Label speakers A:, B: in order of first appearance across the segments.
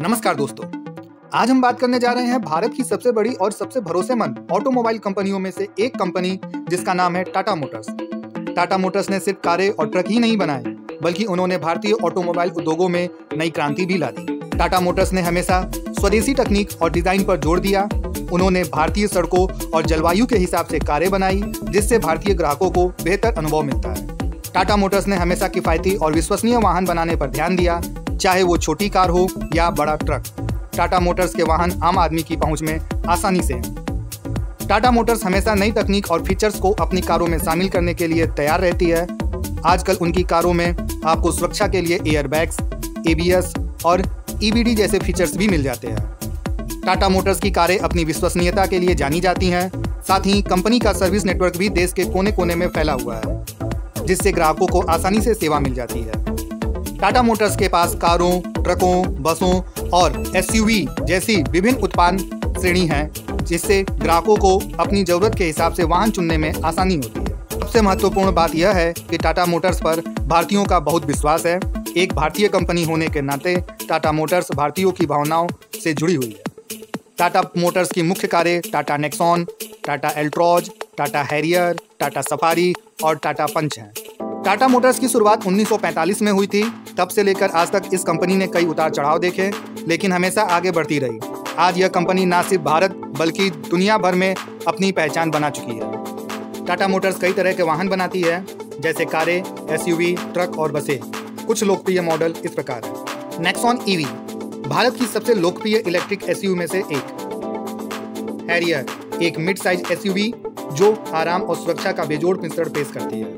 A: नमस्कार दोस्तों, आज हम बात करने जा रहे हैं भारत की सबसे बड़ी और सबसे भरोसेमंद ऑटोमोबाइल कंपनियों में से एक कंपनी जिसका नाम है टाटा मोटर्स। टाटा मोटर्स ने सिर्फ कारें और ट्रक ही नहीं बनाए, बल्कि उन्होंने भारतीय ऑटोमोबाइल उद्योगों में नई क्रांति भी ला दी। टाटा मोटर्स ने हमेशा स्वदेशी तकनीक और डिजाइन पर जोर दिया। उन्होंने भारतीय सड़कों और जलवायु के हिसाब से कारें बनाई, जिससे भारतीय ग्राहकों को बेहतर अनुभव मिलता है। टाटा मोटर्स ने हमेशा किफायती और विश्वसनीय वाहन बनाने पर ध्यान दिया, चाहे वो छोटी कार हो या बड़ा ट्रक। टाटा मोटर्स के वाहन आम आदमी की पहुंच में आसानी से हैं। टाटा मोटर्स हमेशा नई तकनीक और फीचर्स को अपनी कारों में शामिल करने के लिए तैयार रहती है। आजकल उनकी कारों में आपको सुरक्षा के लिए एयरबैग्स, ABS और EBD जैसे फीचर्स भी मिल जाते हैं। टाटा मोटर्स की कारें अपनी विश्वसनीयता के लिए जानी जाती हैं। साथ ही कंपनी का सर्विस नेटवर्क भी देश के कोने कोने में फैला हुआ है, जिससे ग्राहकों को आसानी से सेवा मिल जाती है। टाटा मोटर्स के पास कारों, ट्रकों, बसों और SUV जैसी विभिन्न उत्पाद श्रेणी हैं, जिससे ग्राहकों को अपनी जरूरत के हिसाब से वाहन चुनने में आसानी होती है। सबसे महत्वपूर्ण बात यह है कि टाटा मोटर्स पर भारतीयों का बहुत विश्वास है। एक भारतीय कंपनी होने के नाते टाटा मोटर्स भारतीयों की भावनाओं से जुड़ी हुई है। टाटा मोटर्स की मुख्य कारें Tata Nexon, Tata Altroz, Tata Harrier, Tata safari और टाटा पंच हैं। टाटा मोटर्स की शुरुआत 1945 में हुई थी। तब से लेकर आज तक इस कंपनी ने कई उतार चढ़ाव देखे, लेकिन हमेशा आगे बढ़ती रही। आज यह कंपनी न सिर्फ भारत बल्कि दुनिया भर में अपनी पहचान बना चुकी है। टाटा मोटर्स कई तरह के वाहन बनाती है, जैसे कारें, SUV, ट्रक और बसें। कुछ लोकप्रिय मॉडल इस प्रकार है। नेक्सॉन EV भारत की सबसे लोकप्रिय इलेक्ट्रिक SUV में से एक। हैरियर एक मिड साइज SUV जो आराम और सुरक्षा का बेजोड़ मिश्रण पेश करती है।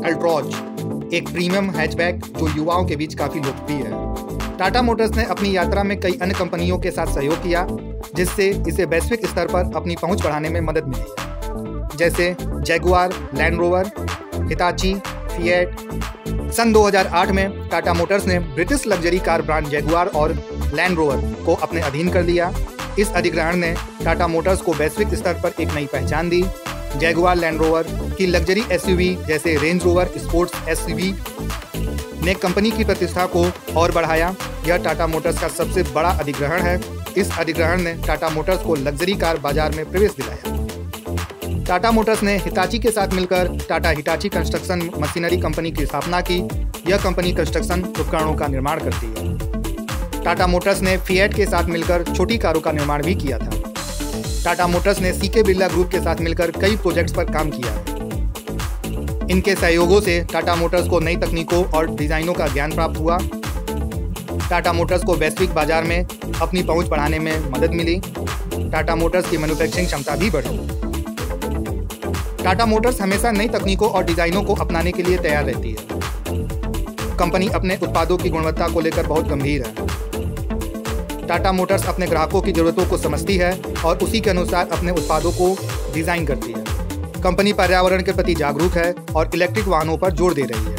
A: एल्ट्रॉज एक प्रीमियम हैचबैक जो युवाओं के बीच काफी लोकप्रिय है। टाटा मोटर्स ने अपनी यात्रा में कई अन्य कंपनियों के साथ सहयोग किया, जिससे इसे वैश्विक स्तर पर अपनी पहुंच बढ़ाने में मदद मिली, जैसे Jaguar, Land Rover, Hitachi, Fiat. सन 2008 में टाटा मोटर्स ने British luxury car brand Jaguar और लैंड रोवर को अपने अधीन कर लिया। इस अधिग्रहण ने टाटा मोटर्स को वैश्विक स्तर पर एक नई पहचान दी। जैगुआर लैंड रोवर की लग्जरी SUV जैसे रेंज रोवर स्पोर्ट्स SUV ने कंपनी की प्रतिष्ठा को और बढ़ाया। यह टाटा मोटर्स का सबसे बड़ा अधिग्रहण है। इस अधिग्रहण ने टाटा मोटर्स को लग्जरी कार बाजार में प्रवेश दिलाया। टाटा मोटर्स ने हिताची के साथ मिलकर Tata Hitachi construction machinery company की स्थापना की। यह कंपनी कंस्ट्रक्शन उपकरणों का निर्माण करती है। टाटा मोटर्स ने फिएट के साथ मिलकर छोटी कारों का निर्माण भी किया था। टाटा मोटर्स ने CK बिरला ग्रुप के साथ मिलकर कई प्रोजेक्ट्स पर काम किया है। इनके सहयोगों से टाटा मोटर्स को नई तकनीकों और डिजाइनों का ज्ञान प्राप्त हुआ। टाटा मोटर्स को वैश्विक बाजार में अपनी पहुंच बढ़ाने में मदद मिली। टाटा मोटर्स की मैन्युफैक्चरिंग क्षमता भी बढ़ी। टाटा मोटर्स हमेशा नई तकनीकों और डिजाइनों को अपनाने के लिए तैयार रहती है। कंपनी अपने उत्पादों की गुणवत्ता को लेकर बहुत गंभीर है। टाटा मोटर्स अपने ग्राहकों की जरूरतों को समझती है और उसी के अनुसार अपने उत्पादों को डिजाइन करती है। कंपनी पर्यावरण के प्रति जागरूक है और इलेक्ट्रिक वाहनों पर जोर दे रही है।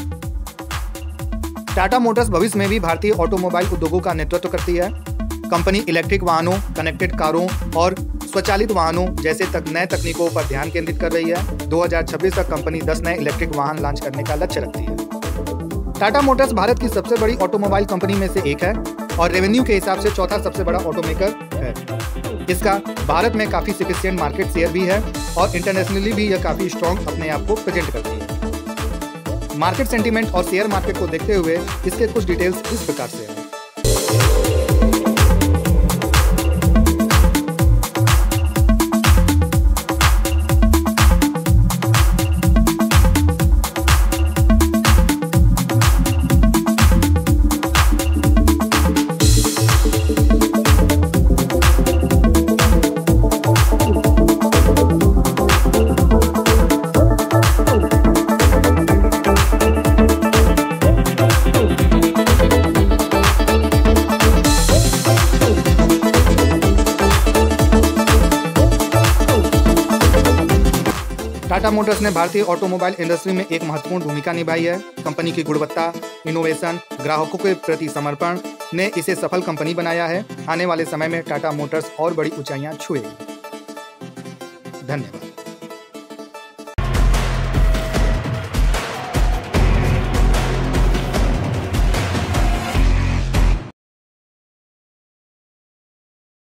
A: टाटा मोटर्स भविष्य में भी भारतीय ऑटोमोबाइल उद्योगों का नेतृत्व करती है। कंपनी इलेक्ट्रिक वाहनों, कनेक्टेड कारों और स्वचालित वाहनों जैसे नए तकनीकों पर ध्यान केंद्रित कर रही है। 2026 तक कंपनी 10 नए इलेक्ट्रिक वाहन लॉन्च करने का लक्ष्य रखती है। टाटा मोटर्स भारत की सबसे बड़ी ऑटोमोबाइल कंपनी में से एक है और रेवेन्यू के हिसाब से चौथा सबसे बड़ा ऑटोमेकर है। इसका भारत में काफी सफिशिएंट मार्केट शेयर भी है और इंटरनेशनली भी यह काफी स्ट्रॉन्ग अपने आप को प्रेजेंट करती है। मार्केट सेंटीमेंट और शेयर मार्केट को देखते हुए इसके कुछ डिटेल्स इस प्रकार से हैं। टाटा मोटर्स ने भारतीय ऑटोमोबाइल इंडस्ट्री में एक महत्वपूर्ण भूमिका निभाई है। कंपनी की गुणवत्ता, इनोवेशन, ग्राहकों के प्रति समर्पण ने इसे सफल कंपनी बनाया है। आने वाले समय में टाटा मोटर्स और बड़ी ऊंचाइयां छुएगी। धन्यवाद।